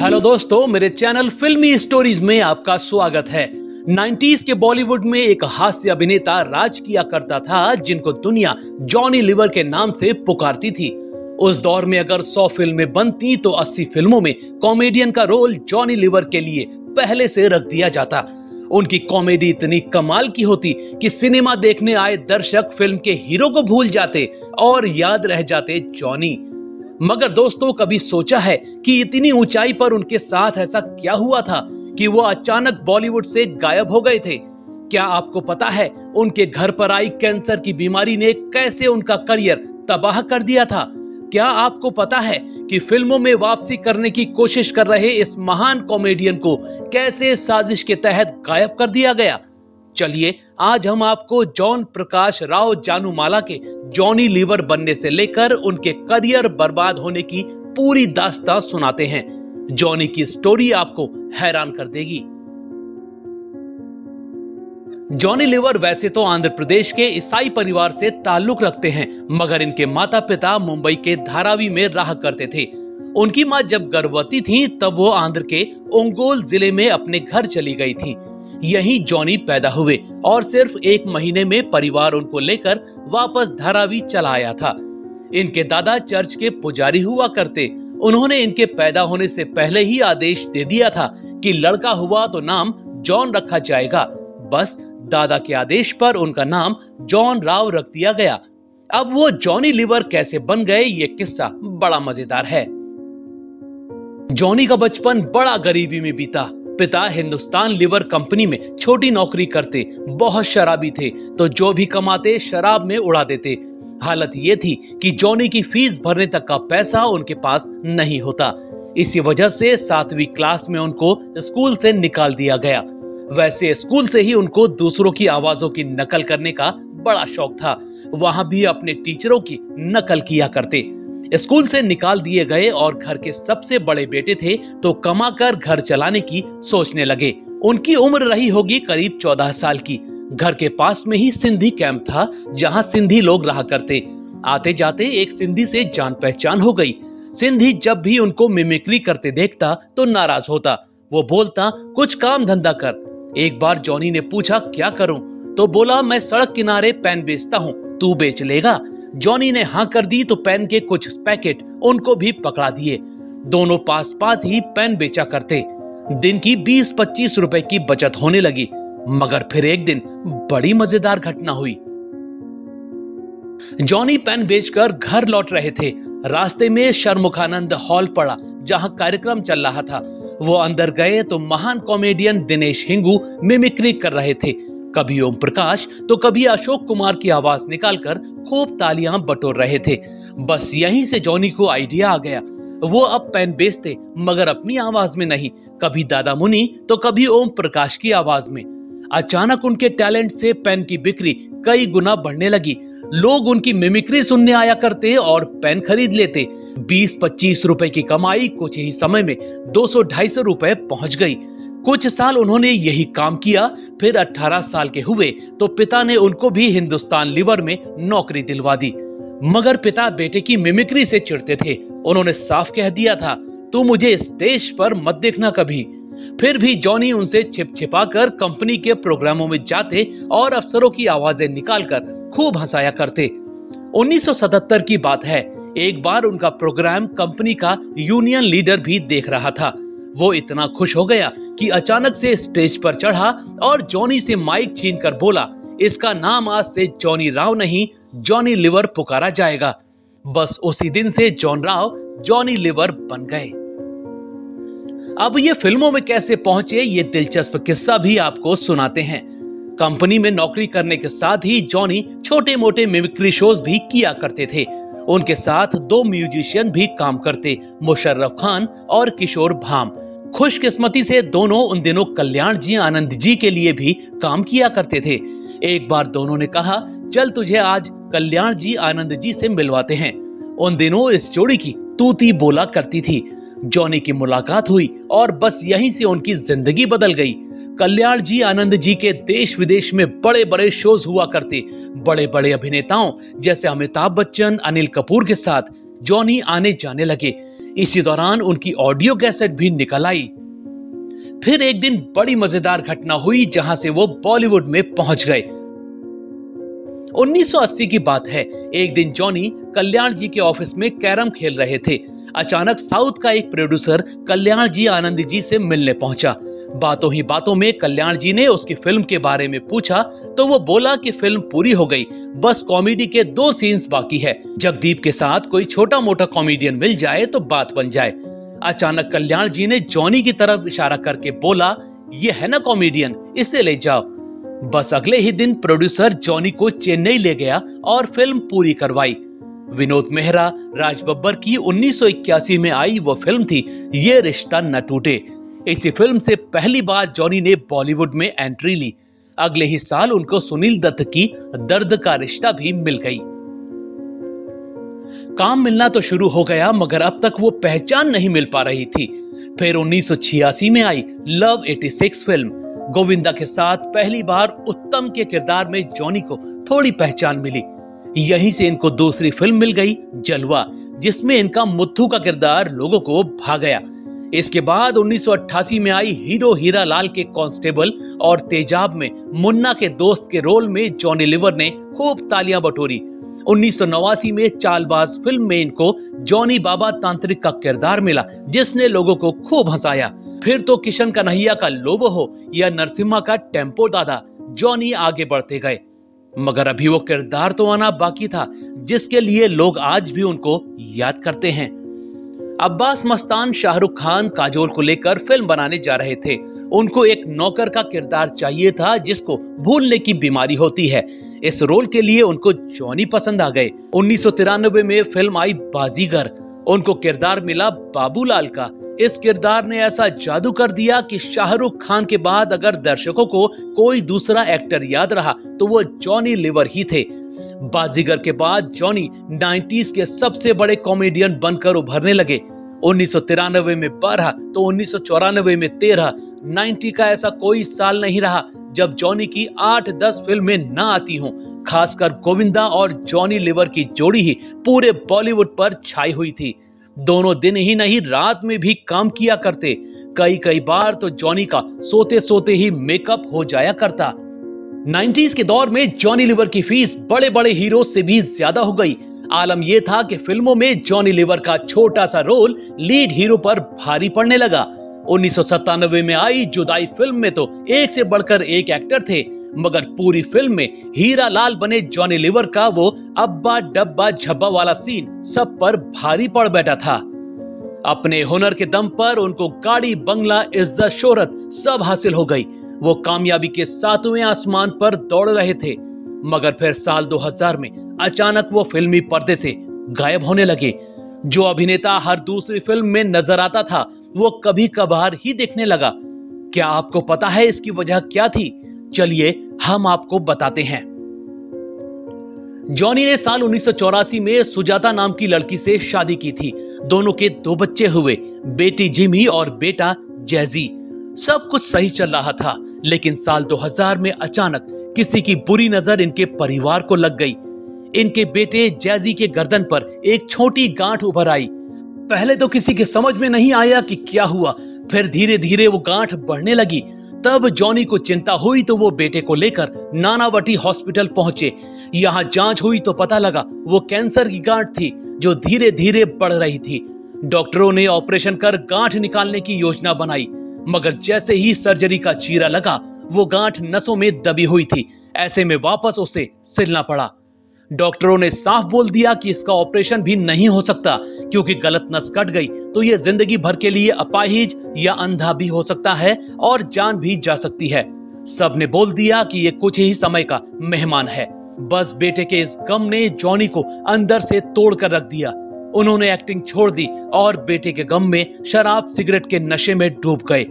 Hello दोस्तों, मेरे channel फिल्मी स्टोरीज में आपका स्वागत है। 90s के बॉलीवुड में एक हास्य अभिनेता राज किया करता था, जिनको दुनिया जॉनी लीवर के नाम से पुकारती थी। उस दौर में अगर 100 फिल्में बनती तो 80 फिल्मों में कॉमेडियन का रोल जॉनी लीवर के लिए पहले से रख दिया जाता। उनकी कॉमेडी इतनी कमाल की होती कि सिनेमा देखने आए दर्शक फिल्म के हीरो को भूल जाते और याद रह जाते जॉनी। मगर दोस्तों, कभी सोचा है कि इतनी ऊंचाई पर उनके साथ ऐसा क्या हुआ था कि वो अचानक बॉलीवुड से गायब हो गए थे? क्या आपको पता है उनके घर पर आई कैंसर की बीमारी ने कैसे उनका करियर तबाह कर दिया था? क्या आपको पता है कि फिल्मों में वापसी करने की कोशिश कर रहे इस महान कॉमेडियन को कैसे साजिश के तहत गायब कर दिया गया? चलिए आज हम आपको जॉन प्रकाश राव जानूमाला के जॉनी लीवर बनने से लेकर उनके करियर बर्बाद होने की पूरी दास्तां सुनाते हैं। जॉनी की स्टोरी आपको हैरान कर देगी। जॉनी लीवर वैसे तो आंध्र प्रदेश के ईसाई परिवार से ताल्लुक रखते हैं, मगर इनके माता पिता मुंबई के धारावी में रहा करते थे। उनकी मां जब गर्भवती थी तब वो आंध्र के ओंगोल जिले में अपने घर चली गई थी। यहीं जॉनी पैदा हुए और सिर्फ 1 महीने में परिवार उनको लेकर वापस धारावी चला आया था। इनके दादा चर्च के पुजारी हुआ करते। उन्होंने इनके पैदा होने से पहले ही आदेश दे दिया था कि लड़का हुआ तो नाम जॉन रखा जाएगा। बस दादा के आदेश पर उनका नाम जॉन राव रख दिया गया। अब वो जॉनी लीवर कैसे बन गए, ये किस्सा बड़ा मजेदार है। जॉनी का बचपन बड़ा गरीबी में बीता। पिता हिंदुस्तान लीवर कंपनी में छोटी नौकरी करते, बहुत शराबी थे, तो जो भी कमाते शराब में उड़ा देते। हालत ये थी कि जॉनी की फीस भरने तक का पैसा उनके पास नहीं होता। इसी वजह से 7वीं क्लास में उनको स्कूल से निकाल दिया गया। वैसे स्कूल से ही उनको दूसरों की आवाजों की नकल करने का बड़ा शौक था। वहां भी अपने टीचरों की नकल किया करते। स्कूल से निकाल दिए गए और घर के सबसे बड़े बेटे थे, तो कमाकर घर चलाने की सोचने लगे। उनकी उम्र रही होगी करीब 14 साल की। घर के पास में ही सिंधी कैंप था, जहां सिंधी लोग रहा करते। आते जाते एक सिंधी से जान पहचान हो गई। सिंधी जब भी उनको मिमिक्री करते देखता तो नाराज होता। वो बोलता, कुछ काम धंधा कर। एक बार जॉनी ने पूछा, क्या करूं? तो बोला, मैं सड़क किनारे पेन बेचता हूं, तू बेच लेगा? जॉनी ने हाँ कर दी तो पेन के कुछ पैकेट उनको भी पकड़ा दिए। दोनों पास पास ही पेन बेचा करते। दिन की 20-25 रुपए की बचत होने लगी। मगर फिर एक दिन बड़ी मजेदार घटना हुई। जॉनी पेन बेचकर घर लौट रहे थे। रास्ते में शर्मुखानंद हॉल पड़ा, जहां कार्यक्रम चल रहा था। वो अंदर गए तो महान कॉमेडियन दिनेश हिंगू मिमिक्री कर रहे थे। कभी ओम प्रकाश तो कभी अशोक कुमार की आवाज निकालकर खूब तालियां बटोर रहे थे। बस यहीं से जॉनी को आइडिया आ गया। वो अब पेन बेचते, मगर अपनी आवाज में नहीं, कभी दादा मुनि तो कभी ओम प्रकाश की आवाज में। अचानक उनके टैलेंट से पेन की बिक्री कई गुना बढ़ने लगी। लोग उनकी मिमिक्री सुनने आया करते और पेन खरीद लेते। 20-25 रुपए की कमाई कुछ ही समय में 200-250 रुपए पहुंच गई। कुछ साल उन्होंने यही काम किया। फिर 18 साल के हुए तो पिता ने उनको भी हिंदुस्तान लीवर में नौकरी दिलवा दी। मगर पिता बेटे की मिमिक्री से चिढ़ते थे। उन्होंने साफ कह दिया था, तू मुझे स्टेज पर मत देखना कभी। फिर भी जॉनी उनसे छिप छिपा कर कंपनी के प्रोग्रामों में जाते और अफसरों की आवाजें निकालकर खूब हंसाया करते। 1977 की बात है। एक बार उनका प्रोग्राम कंपनी का यूनियन लीडर भी देख रहा था। वो इतना खुश हो गया कि अचानक से स्टेज पर चढ़ा और जॉनी से माइक छीनकर बोला, इसका नाम आज से जॉनी राव नहीं, जॉनी लीवर पुकारा जाएगा। बस उसी दिन से जॉन राव जॉनी लीवर बन गए। अब ये फिल्मों में कैसे पहुंचे, ये दिलचस्प किस्सा भी आपको सुनाते हैं। कंपनी में नौकरी करने के साथ ही जॉनी छोटे मोटे मिमिक्री शोज भी किया करते थे। उनके साथ 2 म्यूजिशियन भी काम करते, मुशर्रफ खान और किशोर भाम। खुशकिस्मती से दोनों उन दिनों कल्याण जी आनंद जी के लिए भी काम किया करते थे। एक बार दोनों ने कहा, चल तुझे आज कल्याण जी आनंद जी से मिलवाते हैं। उन दिनों इस जोड़ी की तूती बोला करती थी। जॉनी की मुलाकात हुई और बस यहीं से उनकी जिंदगी बदल गई। कल्याण जी आनंद जी के देश विदेश में बड़े बड़े शोज हुआ करते। बड़े बड़े अभिनेताओं जैसे अमिताभ बच्चन, अनिल कपूर के साथ जॉनी आने जाने लगे। इसी दौरान उनकी ऑडियो कैसेट भी निकल आई। फिर एक दिन बड़ी मजेदार घटना हुई जहां से वो बॉलीवुड में पहुंच गए। 1980 की बात है। एक दिन जॉनी कल्याण जी के ऑफिस में कैरम खेल रहे थे। अचानक साउथ का एक प्रोड्यूसर कल्याण जी आनंद जी से मिलने पहुंचा। बातों ही बातों में कल्याण जी ने उसकी फिल्म के बारे में पूछा तो वो बोला कि फिल्म पूरी हो गई, बस कॉमेडी के 2 सीन्स बाकी है। जगदीप के साथ कोई छोटा मोटा कॉमेडियन मिल जाए तो बात बन जाए। अचानक कल्याण जी ने जॉनी की तरफ इशारा करके बोला, ये है ना कॉमेडियन, इसे ले जाओ। बस अगले ही दिन प्रोड्यूसर जॉनी को चेन्नई ले गया और फिल्म पूरी करवाई। विनोद मेहरा, राज बब्बर की 1981 में आई वो फिल्म थी ये रिश्ता न टूटे। इसी फिल्म से पहली बार जॉनी ने बॉलीवुड में एंट्री ली। अगले ही साल उनको सुनील दत्त की दर्द का रिश्ता भी मिल गई। काम मिलना तो शुरू हो गया, मगर अब तक वो पहचान नहीं मिल पा रही थी। फिर 1986 में आई लव 86 फिल्म। गोविंदा के साथ पहली बार उत्तम के किरदार में जॉनी को थोड़ी पहचान मिली। यहीं से इनको दूसरी फिल्म मिल गई जलवा, जिसमें इनका मुत्थू का किरदार लोगों को भा गया। इसके बाद 1988 में आई हीरो हीरा लाल के कांस्टेबल और तेजाब में मुन्ना के दोस्त के रोल में जॉनी लीवर ने खूब तालियां बटोरी। 1989 में चालबाज फिल्म में इनको जॉनी बाबा तांत्रिक का किरदार मिला, जिसने लोगों को खूब हंसाया। फिर तो किशन कन्हैया का लोबो हो या नरसिम्हा का टेम्पो दादा, जॉनी आगे बढ़ते गए। मगर अभी वो किरदार तो आना बाकी था, जिसके लिए लोग आज भी उनको याद करते हैं। अब्बास मस्तान शाहरुख खान काजोल को लेकर फिल्म बनाने जा रहे थे। उनको एक नौकर का किरदार चाहिए था जिसको भूलने की बीमारी होती है। इस रोल के लिए उनको जॉनी पसंद आ गए। 1993 में फिल्म आई बाजीगर। उनको किरदार मिला बाबूलाल का। इस किरदार ने ऐसा जादू कर दिया कि शाहरुख खान के बाद अगर दर्शकों को कोई दूसरा एक्टर याद रहा तो वो जॉनी लीवर ही थे। बाजीगर के बाद जॉनी 90s के सबसे बड़े कॉमेडियन बनकर उभरने लगे। 1993 में 12 तो 1994 में 13। 90 का ऐसा कोई साल नहीं रहा जब जॉनी की 8-10 फिल्में ना आती हों। खासकर गोविंदा और जॉनी लीवर की जोड़ी ही पूरे बॉलीवुड पर छाई हुई थी। दोनों दिन ही नहीं रात में भी काम किया करते। कई बार तो जॉनी का सोते सोते ही मेकअप हो जाया करता। 90s के दौर में जॉनी लीवर की फीस बड़े बड़े हीरो से भी ज्यादा हो गई। आलम यह था कि फिल्मों में जॉनी लीवर का छोटा सा रोल लीड हीरो पर भारी पड़ने लगा। 1997 में आई जुदाई फिल्म में तो एक से बढ़कर एक एक्टर थे, मगर पूरी फिल्म में हीरा लाल बने जॉनी लीवर का वो अब्बा डब्बा झब्बा वाला सीन सब पर भारी पड़ बैठा था। अपने हुनर के दम पर उनको गाड़ी, बंगला, इज्जत, शोहरत सब हासिल हो गई। वो कामयाबी के 7वें आसमान पर दौड़ रहे थे। मगर फिर साल 2000 में अचानक वो फिल्मी पर्दे से गायब होने लगे। जो अभिनेता हर दूसरी फिल्म में नजर आता था वो कभी कभार ही दिखने लगा। क्या आपको पता है इसकी वजह क्या थी? चलिए हम आपको बताते हैं। जॉनी ने साल 1984 में सुजाता नाम की लड़की से शादी की थी। दोनों के 2 बच्चे हुए, बेटी जिमी और बेटा जैजी। सब कुछ सही चल रहा था, लेकिन साल 2000 में अचानक किसी की बुरी नजर इनके परिवार को लग गई। इनके बेटे जैजी के गर्दन पर एक छोटी गांठ उभर आई। पहले तो किसी के समझ में नहीं आया कि क्या हुआ, फिर धीरे धीरे वो गांठ बढ़ने लगी। तब जॉनी को चिंता हुई तो वो बेटे को लेकर नानावटी हॉस्पिटल पहुंचे। यहाँ जांच हुई तो पता लगा वो कैंसर की गांठ थी जो धीरे धीरे बढ़ रही थी। डॉक्टरों ने ऑपरेशन कर गांठ निकालने की योजना बनाई, मगर जैसे ही सर्जरी का चीरा लगा वो गांठ नसों में दबी हुई थी। ऐसे में वापस उसे सिलना पड़ा। डॉक्टरों ने साफ बोल दिया कि इसका ऑपरेशन भी नहीं हो सकता, क्योंकि गलत नस कट गई तो ये जिंदगी भर के लिए अपाहिज या अंधा भी हो सकता है और जान भी जा सकती है। सबने बोल दिया कि ये कुछ ही समय का मेहमान है। बस बेटे के इस गम ने जॉनी को अंदर से तोड़ कर रख दिया। उन्होंने एक्टिंग छोड़ दी और बेटे के गम में शराब सिगरेट के नशे में डूब गए।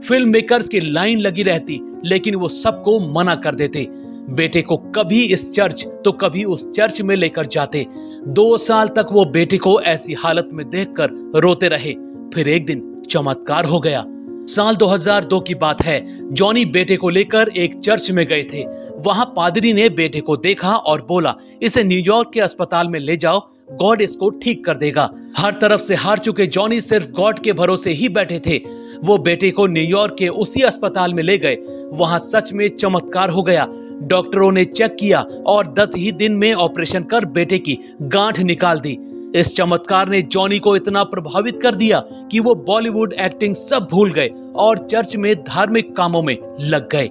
फिल्म मेकर्स की लाइन लगी रहती, लेकिन वो सबको मना कर देते। बेटे को कभी इस चर्च तो कभी उस चर्च में लेकर जाते। 2 साल तक वो बेटे को ऐसी हालत में देखकर रोते रहे। फिर एक दिन चमत्कार हो गया। साल 2002 की बात है। जॉनी बेटे को लेकर एक चर्च में गए थे। वहां पादरी ने बेटे को देखा और बोला, इसे न्यूयॉर्क के अस्पताल में ले जाओ, गॉड इसको ठीक कर देगा। हर तरफ से हार चुके जॉनी सिर्फ गॉड के भरोसे ही बैठे थे। वो बेटे को न्यूयॉर्क के उसी अस्पताल में ले गए। वहां सच में चमत्कार हो गया। डॉक्टरों ने चेक किया और 10 ही दिन में ऑपरेशन कर बेटे की गांठ निकाल दी। इस चमत्कार ने जॉनी को इतना प्रभावित कर दिया कि वो बॉलीवुड एक्टिंग सब भूल गए और चर्च में धार्मिक कामों में लग गए।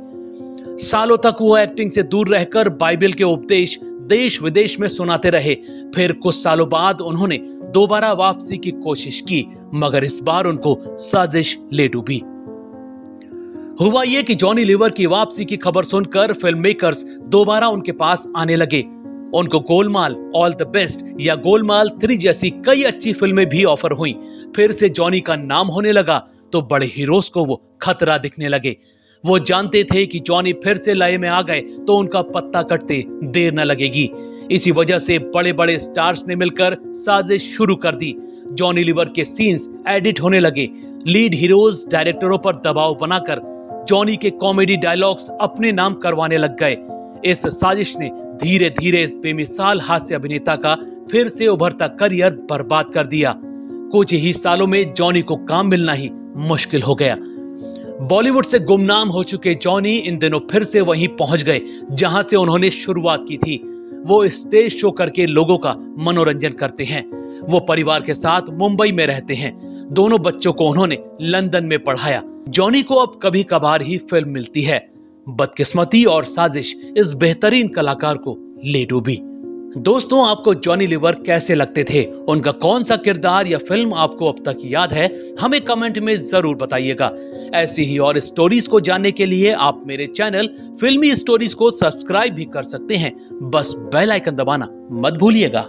सालों तक वो एक्टिंग से दूर रहकर बाइबल के उपदेश देश विदेश में सुनाते रहे। फिर कुछ सालों बाद उन्होंने दोबारा वापसी की कोशिश की, मगर इस बार उनको साजिश ले डूबी। हुआ ये कि जॉनी लीवर की वापसी की खबर सुनकर फिल्म मेकर्स दोबारा उनके पास आने लगे। उनको गोलमाल, ऑल द बेस्ट या गोलमाल 3 जैसी कई अच्छी फिल्में भी ऑफर हुई। फिर से जॉनी का नाम होने लगा तो बड़े हीरोज को वो खतरा दिखने लगे। वो जानते थे कि जॉनी फिर से लय में आ गए तो उनका पत्ता कटते देर न लगेगी। इसी वजह से बड़े बड़े स्टार्स ने मिलकर साजिश शुरू कर दी। जॉनी लीवर के सीन्स एडिट होने लगे। लीड हीरोज डायरेक्टरों पर दबाव बनाकर जॉनी के कॉमेडी डायलॉग्स अपने नाम करवाने लग गए। इस साजिश ने धीरे धीरे इस बेमिसाल हास्य अभिनेता का फिर से उभरता करियर बर्बाद कर दिया। कुछ ही सालों में जॉनी को काम मिलना ही मुश्किल हो गया। बॉलीवुड से गुमनाम हो चुके जॉनी इन दिनों फिर से वहीं पहुंच गए जहां से उन्होंने शुरुआत की थी। वो स्टेज शो करके लोगों का मनोरंजन करते हैं। वो परिवार के साथ मुंबई में रहते हैं। दोनों बच्चों को उन्होंने लंदन में पढ़ाया। जॉनी को अब कभी कभार ही फिल्म मिलती है। बदकिस्मती और साजिश इस बेहतरीन कलाकार को ले डूबी। दोस्तों, आपको जॉनी लीवर कैसे लगते थे? उनका कौन सा किरदार या फिल्म आपको अब तक याद है? हमें कमेंट में जरूर बताइएगा। ऐसी ही और स्टोरीज को जानने के लिए आप मेरे चैनल फिल्मी स्टोरीज को सब्सक्राइब भी कर सकते हैं। बस बेल आइकन दबाना मत भूलिएगा।